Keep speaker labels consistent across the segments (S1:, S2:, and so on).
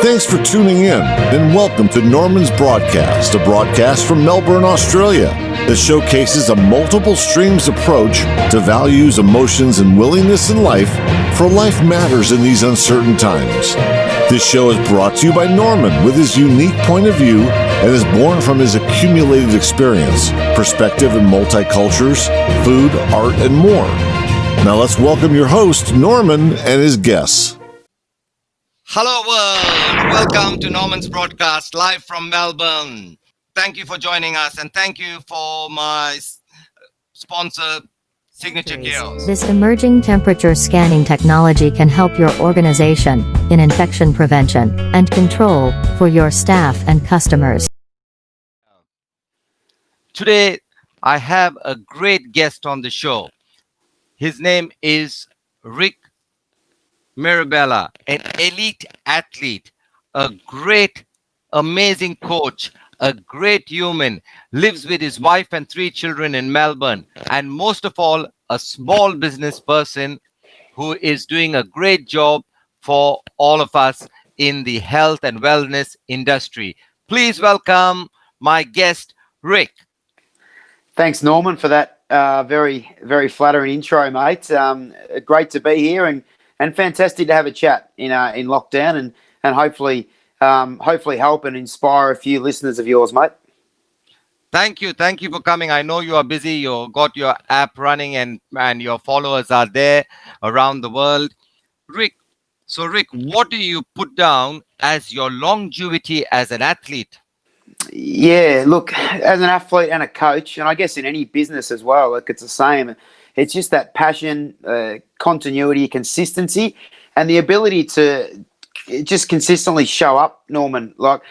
S1: Thanks for tuning in, and welcome to Normansbroadcast, a broadcast from Melbourne, Australia, that showcases a multiple streams approach to values, emotions, and willingness in life, for life matters in these uncertain times. This show is brought to you by Norman with his unique point of view and is born from his accumulated experience, perspective in multicultures, food, art, and more. Now let's welcome your host, Norman, and his guests.
S2: Hello world, welcome to Normansbroadcast live from Melbourne. Thank you for joining us and thank you for my sponsor, Signature Chaos.
S3: This emerging temperature scanning technology can help your organization in infection prevention and control for your staff and customers.
S2: Today, I have a great guest on the show. His name is Rick Mirabella, an elite athlete, a great, amazing coach, a great human, lives with his wife and 3 children in Melbourne, and most of all, a small business person who is doing a great job for all of us in the health and wellness industry. Please welcome my guest, Rick.
S4: Thanks, Norman, for that very, very flattering intro, mate. Great to be here and fantastic to have a chat in lockdown and hopefully help and inspire a few listeners of yours, mate.
S2: Thank you for coming. I know you are busy. You got your app running and your followers are there around the world. Rick, what do you put down as your longevity as an athlete?
S4: Yeah, look, as an athlete and a coach, and I guess in any business as well, like it's the same. It's just that passion, continuity, consistency, and the ability to just consistently show up, Norman. Like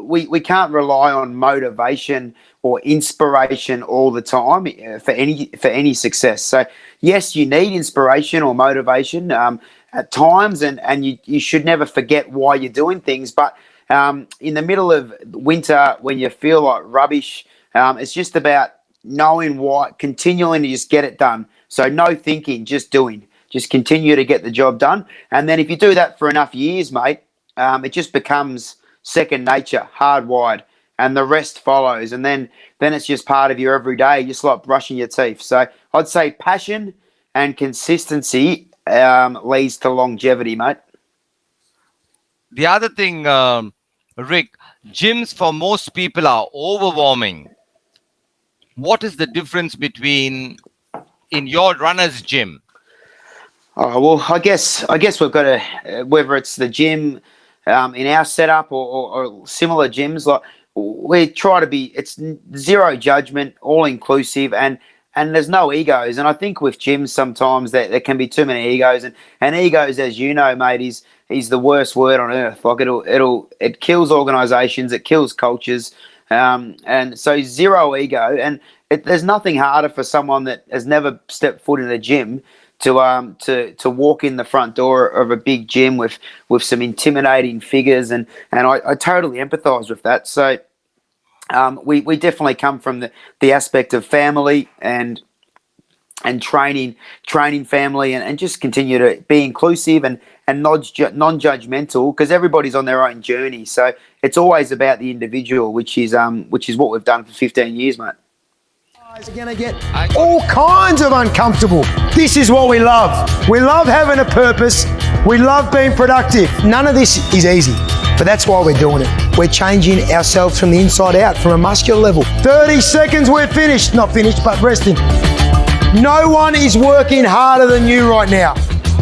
S4: we can't rely on motivation or inspiration all the time for any success. So yes, you need inspiration or motivation at times, and you should never forget why you're doing things. But in the middle of winter, when you feel like rubbish, it's just about knowing why, continuing to just get it done. So no thinking, just doing. Just continue to get the job done. And then if you do that for enough years, mate, it just becomes second nature, hardwired, and the rest follows. And then it's just part of your everyday, just like brushing your teeth. So I'd say passion and consistency leads to longevity, mate.
S2: The other thing, Rick, gyms for most people are overwhelming. What is the difference between in your runner's gym?
S4: Oh, well, I guess we've got to, whether it's the gym in our setup or similar gyms, like we try to be, it's zero judgment, all inclusive, and there's no egos. And I think with gyms sometimes there can be too many egos, and egos, as you know, mate, is the worst word on earth. Like it kills organizations, it kills cultures. And so zero ego, and there's nothing harder for someone that has never stepped foot in a gym to walk in the front door of a big gym with some intimidating figures, and I totally empathize with that. So we definitely come from the aspect of family and training family, and just continue to be inclusive and non-judgmental, because everybody's on their own journey. So it's always about the individual, which is what we've done for 15 years, mate.
S5: Guys are going to get all kinds of uncomfortable. This is what we love. We love having a purpose. We love being productive. None of this is easy, but that's why we're doing it. We're changing ourselves from the inside out, from a muscular level. 30 seconds, we're finished. Not finished, but resting. No one is working harder than you right now.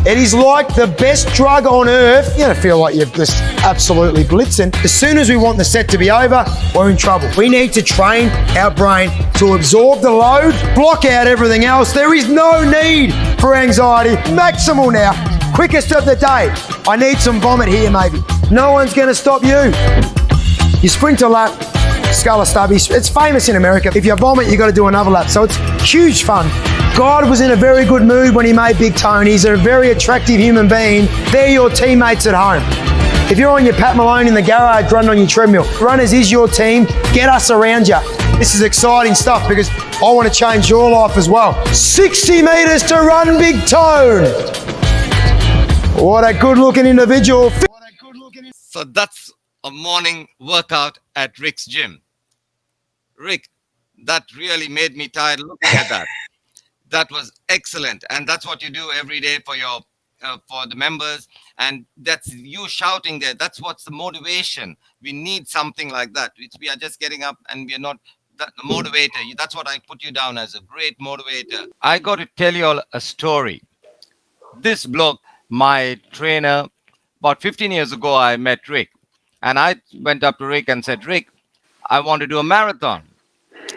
S5: It is like the best drug on earth. You're going to feel like you're just absolutely blitzing. As soon as we want the set to be over, we're in trouble. We need to train our brain to absorb the load, block out everything else. There is no need for anxiety. Maximal now. Quickest of the day. I need some vomit here, maybe. No one's going to stop you. You sprint a lap, skull a stubby. It's famous in America. If you vomit, you got to do another lap. So it's huge fun. God was in a very good mood when he made Big Tony. He's a very attractive human being. They're your teammates at home. If you're on your Pat Malone in the garage running on your treadmill, Runners is your team. Get us around you. This is exciting stuff because I want to change your life as well. 60 metres to run, Big Tone. What a good-looking individual.
S2: So that's a morning workout at Rick's gym. Rick, that really made me tired looking at that. That was excellent, and that's what you do every day for your for the members, and that's you shouting there. That's what's the motivation. We need something like that. We are just getting up and we are not that the motivator. That's what I put you down as, a great motivator. I got to tell you all a story. This bloke, my trainer, about 15 years ago, I met Rick, and I went up to Rick and said, Rick, I want to do a marathon.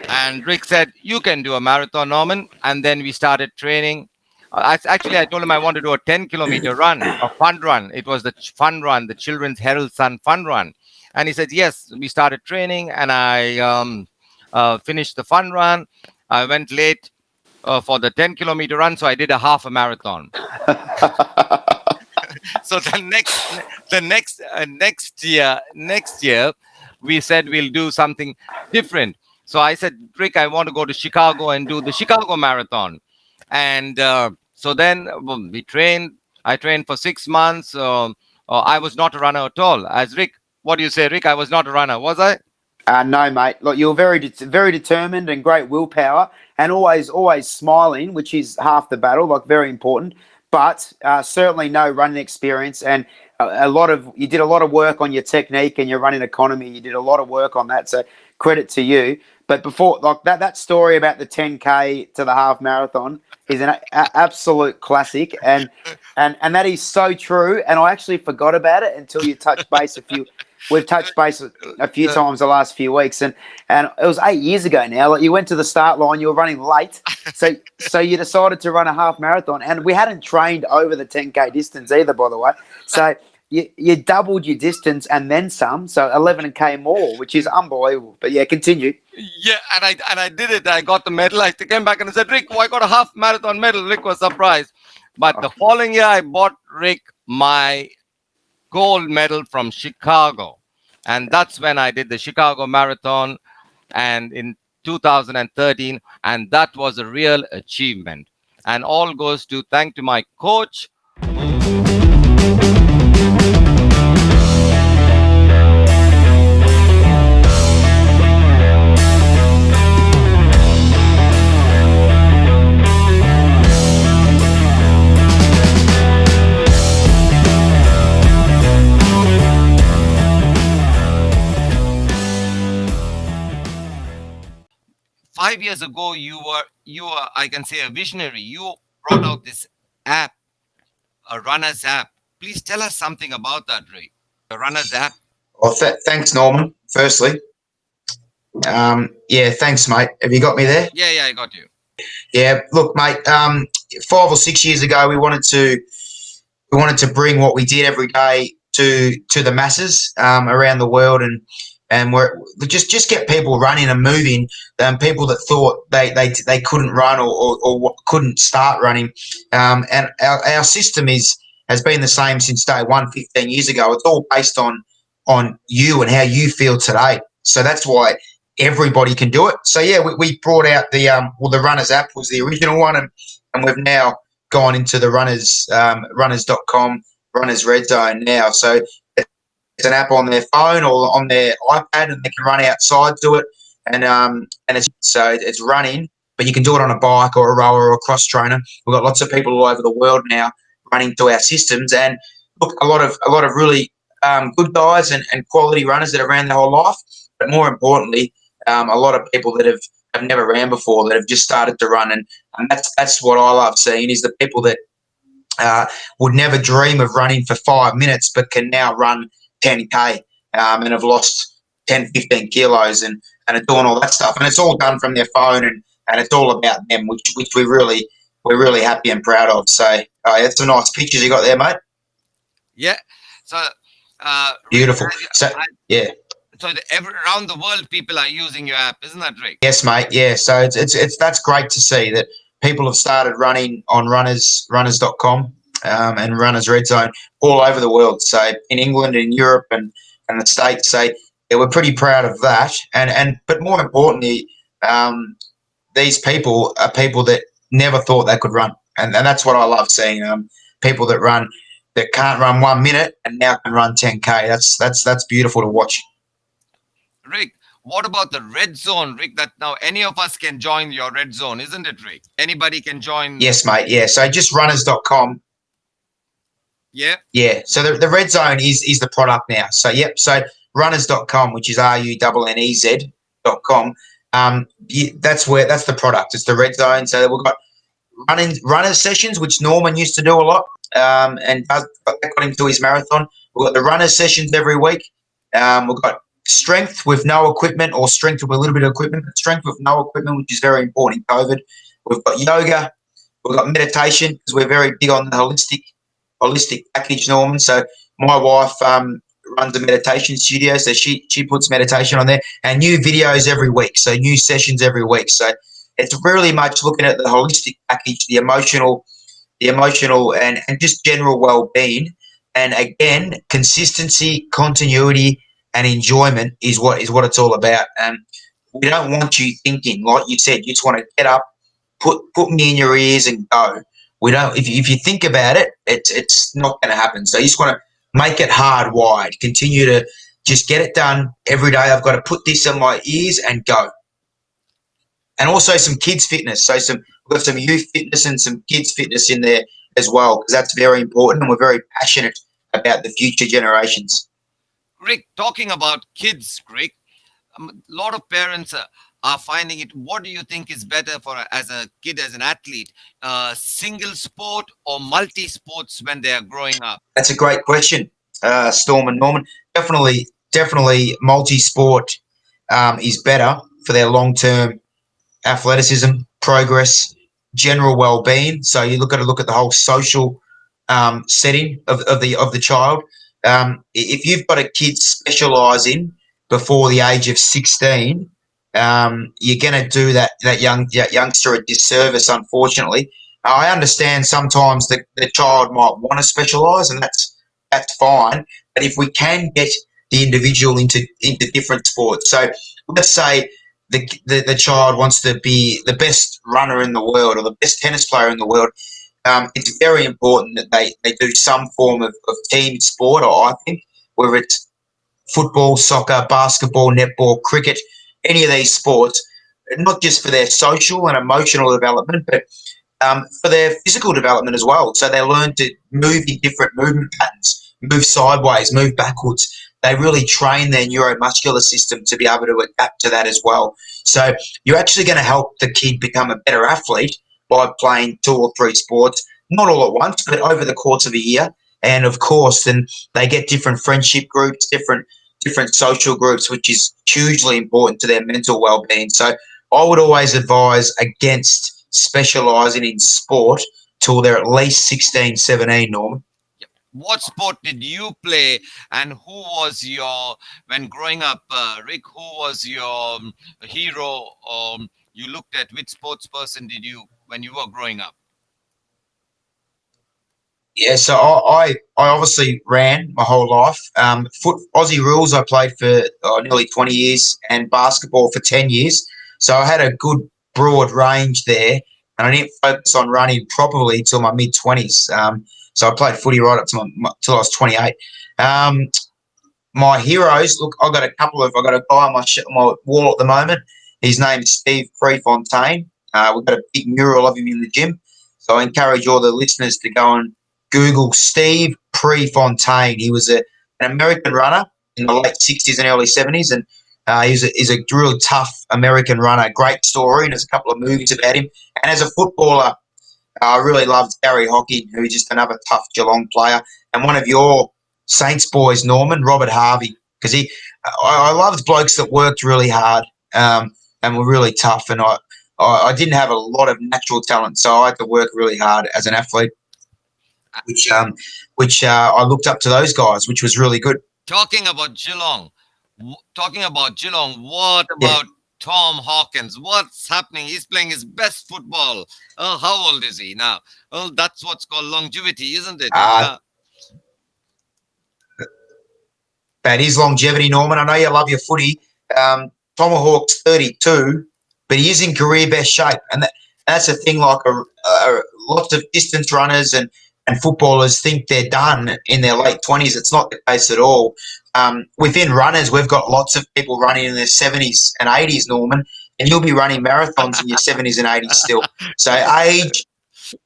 S2: And Rick said, you can do a marathon, Norman. And then we started training. I told him I want to do a 10-kilometer run, a fun run. It was the fun run, the Children's Herald Sun fun run. And he said, yes, we started training, and I finished the fun run. I went late for the 10-kilometer run, so I did a half a marathon. So next year, we said we'll do something different. So I said, Rick, I want to go to Chicago and do the Chicago Marathon. And so then we trained. I trained for 6 months. I was not a runner at all. As Rick, what do you say, Rick? I was not a runner, was I?
S4: No, mate. Look, you're very determined and great willpower, and always smiling, which is half the battle. Like, very important. But certainly no running experience, and you did a lot of work on your technique and your running economy. You did a lot of work on that, so credit to you. But before, like, that story about the 10K to the half marathon is an absolute classic, and that is so true. And I actually forgot about it until you touched base We've touched base a few times the last few weeks, and it was 8 years ago now. Like, you went to the start line, you were running late, so you decided to run a half marathon, and we hadn't trained over the 10K distance either, by the way. So you doubled your distance and then some, so 11K more, which is unbelievable. But yeah, continue.
S2: Yeah, and I did it. I got the medal. I came back and I said, Rick, I got a half marathon medal. Rick was surprised. But the following year, I bought Rick my gold medal from Chicago. And that's when I did the Chicago Marathon, and in 2013, and that was a real achievement. And all goes to thank to my coach. 5 years ago, you were, I can say, a visionary. You brought out this app, a runner's app. Please tell us something about that, Ray. The runner's app.
S6: Well, thanks, Norman. Firstly, thanks, mate. Have you got me there?
S2: Yeah, I got you.
S6: Yeah, look, mate. 5 or 6 years ago, we wanted to bring what we did every day to the masses around the world, and we're just get people running and moving. People that thought they couldn't run or couldn't start running. And our system has been the same since day one, 15 years ago. It's all based on you and how you feel today. So that's why everybody can do it. So yeah, we brought out the runners app was the original one, and we've now gone into the runners.com, runners red zone now. So it's an app on their phone or on their iPad, and they can run outside to it. And it's running, but you can do it on a bike or a rower or a cross trainer. We've got lots of people all over the world now running through our systems, and look, a lot of really good guys and quality runners that have ran their whole life. But more importantly, a lot of people that have never ran before, that have just started to run, and that's what I love seeing, is the people that would never dream of running for 5 minutes, but can now run 10K and have lost 10, 15 kilos and are doing all that stuff. And it's all done from their phone, and it's all about them, which we're really happy and proud of. So it's some nice pictures you got there, mate. Yeah.
S2: So
S6: beautiful. So yeah.
S2: So around the world, people are using your app, isn't that right?
S6: Yes, mate. Yeah. So it's that's great to see that people have started running on runners.com and Runners Red Zone all over the world. So in England, in Europe, and the States. So yeah, we're pretty proud of that. But more importantly, these people are people that never thought they could run, and that's what I love seeing. People that run that can't run 1 minute and now can run 10K. That's beautiful to watch.
S2: Rick, what about the red zone, Rick? That now any of us can join your red zone, isn't it, Rick? Anybody can join.
S6: Yes, mate. Yeah. So just runners.com.
S2: Yeah.
S6: Yeah. So the red zone is the product now. So, yep. So runners.com, which is RUNNEZ.com. That's the product. It's the red zone. So we've got runners sessions, which Norman used to do a lot, and got him to his marathon. We've got the runners sessions every week. We've got strength with no equipment, or strength with a little bit of equipment, but strength with no equipment, which is very important in COVID. We've got yoga. We've got meditation, because we're very big on the holistic package, Norman. So my wife runs a meditation studio, so she puts meditation on there, and new videos every week, so new sessions every week. So it's really much looking at the holistic package, the emotional and just general well-being. And again, consistency, continuity, and enjoyment is what it's all about. And we don't want you thinking, like you said, you just want to get up, put me in your ears and go. We don't. If you think about it, it's not going to happen. So you just want to make it hardwired. Continue to just get it done every day. I've got to put this in my ears and go. And also some kids fitness. So we've got some youth fitness and some kids fitness in there as well, because that's very important, and we're very passionate about the future generations.
S2: Rick, talking about kids, Rick, a lot of parents are finding it. What do you think is better for as a kid, as an athlete, single sport or multi sports when they are growing up?
S6: That's a great question, Storm and Norman. Definitely multi sport is better for their long term athleticism, progress, general well-being. So you look at the whole social setting of the child. If you've got a kid specialising before the age of 16, you're going to do that youngster a disservice, unfortunately. I understand sometimes the child might want to specialise, and that's fine. But if we can get the individual into different sports, so let's say the child wants to be the best runner in the world or the best tennis player in the world, it's very important that they do some form of team sport, or I think, whether it's football, soccer, basketball, netball, cricket, any of these sports, not just for their social and emotional development, but for their physical development as well. So they learn to move in different movement patterns, move sideways, move backwards. They really train their neuromuscular system to be able to adapt to that as well. So you're actually going to help the kid become a better athlete by playing 2 or 3 sports, not all at once, but over the course of a year. And of course, then they get different friendship groups, different social groups, which is hugely important to their mental well-being. So I would always advise against specialising in sport till they're at least 16, 17, Norman.
S2: What sport did you play, and who was when growing up, Rick, who was your hero? You looked at which sports person did you when you were growing up?
S6: Yeah, so I obviously ran my whole life. Aussie rules I played for nearly 20 years, and basketball for 10 years. So I had a good broad range there, and I didn't focus on running properly till my mid-20s. So I played footy right up till I was 28. My heroes, look, I've got a guy on my wall at the moment. His name's Steve Prefontaine. We've got a big mural of him in the gym. So I encourage all the listeners to go and Google Steve Prefontaine. He was an American runner in the late 60s and early 70s, and he's a real tough American runner. Great story, and there's a couple of movies about him. And as a footballer, I really loved Gary Hockey, who's just another tough Geelong player, and one of your Saints boys, Norman, Robert Harvey, because I loved blokes that worked really hard and were really tough, and I didn't have a lot of natural talent, so I had to work really hard as an athlete, which I looked up to those guys, which was really good.
S2: Talking about Geelong, what about Tom Hawkins? What's happening? He's playing his best football. Oh, how old is he now? Oh, that's what's called longevity, isn't it?
S6: That is longevity, Norman. I know you love your footy. Tomahawk's 32, but he is in career best shape, and that's the thing. Like lots of distance runners and and footballers think they're done in their late 20s. It's not the case at all. Within runners, we've got lots of people running in their 70s and 80s, Norman, and you'll be running marathons in your 70s and 80s still. So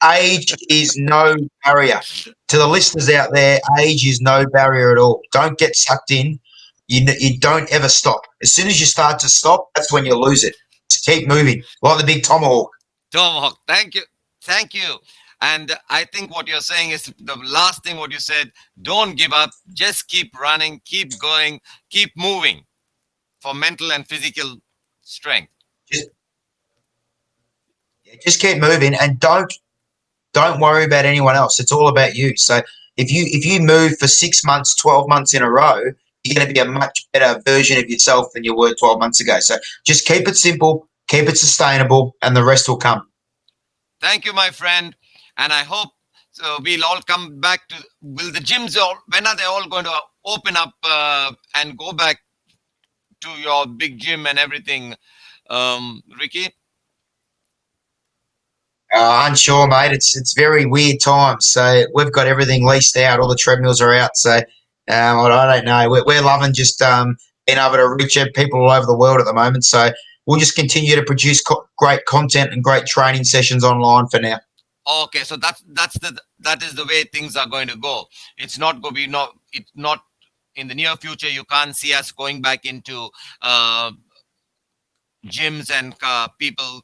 S6: age is no barrier. To the listeners out there, age is no barrier at all. Don't get sucked in. You don't ever stop. As soon as you start to stop, that's when you lose it. Just keep moving, like the big tomahawk.
S2: Tomahawk, thank you. Thank you. And I think what you're saying is the last thing what you said, don't give up. Just keep running, keep going, keep moving for mental and physical strength.
S6: Just keep moving and don't worry about anyone else. It's all about you. So if you move for 6 months, 12 months in a row, you're going to be a much better version of yourself than you were 12 months ago. So just keep it simple, keep it sustainable, and the rest will come.
S2: Thank you, my friend. And I hope we'll all come back to, will the gyms, when are they all going to open up and go back to your big gym and everything, Ricky?
S6: Unsure, mate. It's very weird times. So we've got everything leased out. All the treadmills are out. So I don't know. We're loving just being able to reach out people all over the world at the moment. So we'll just continue to produce great content and great training sessions online for now.
S2: Okay, so that is the way things are going to go. It's not going to be it's not in the near future. You can't see us going back into gyms and people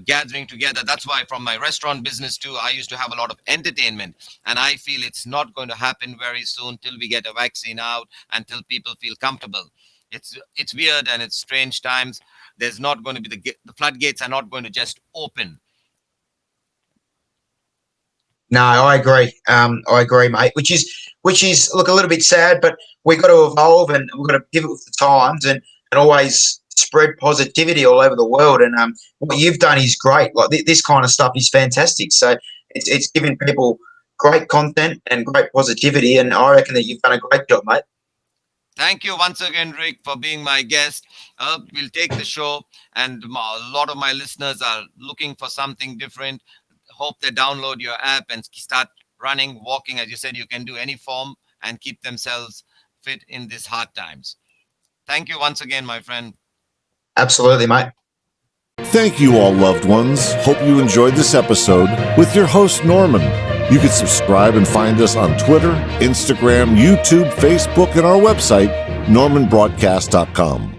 S2: gathering together. That's why from my restaurant business too, I used to have a lot of entertainment, and I feel it's not going to happen very soon till we get a vaccine out and till people feel comfortable. It's weird and it's strange times. There's not going to be the floodgates are not going to just open.
S6: No, I agree, mate. Which is look a little bit sad, but we've got to evolve and we've got to pivot with the times and always spread positivity all over the world. And what you've done is great. Like this kind of stuff is fantastic. So it's giving people great content and great positivity. And I reckon that you've done a great job, mate.
S2: Thank you once again, Rick, for being my guest. We'll take the show, and a lot of my listeners are looking for something different. Hope they download your app and start running, walking. As you said, you can do any form and keep themselves fit in these hard times. Thank you once again, my friend.
S6: Absolutely, mate.
S1: Thank you all, loved ones. Hope you enjoyed this episode with your host, Norman. You can subscribe and find us on Twitter, Instagram, YouTube, Facebook, and our website, normanbroadcast.com.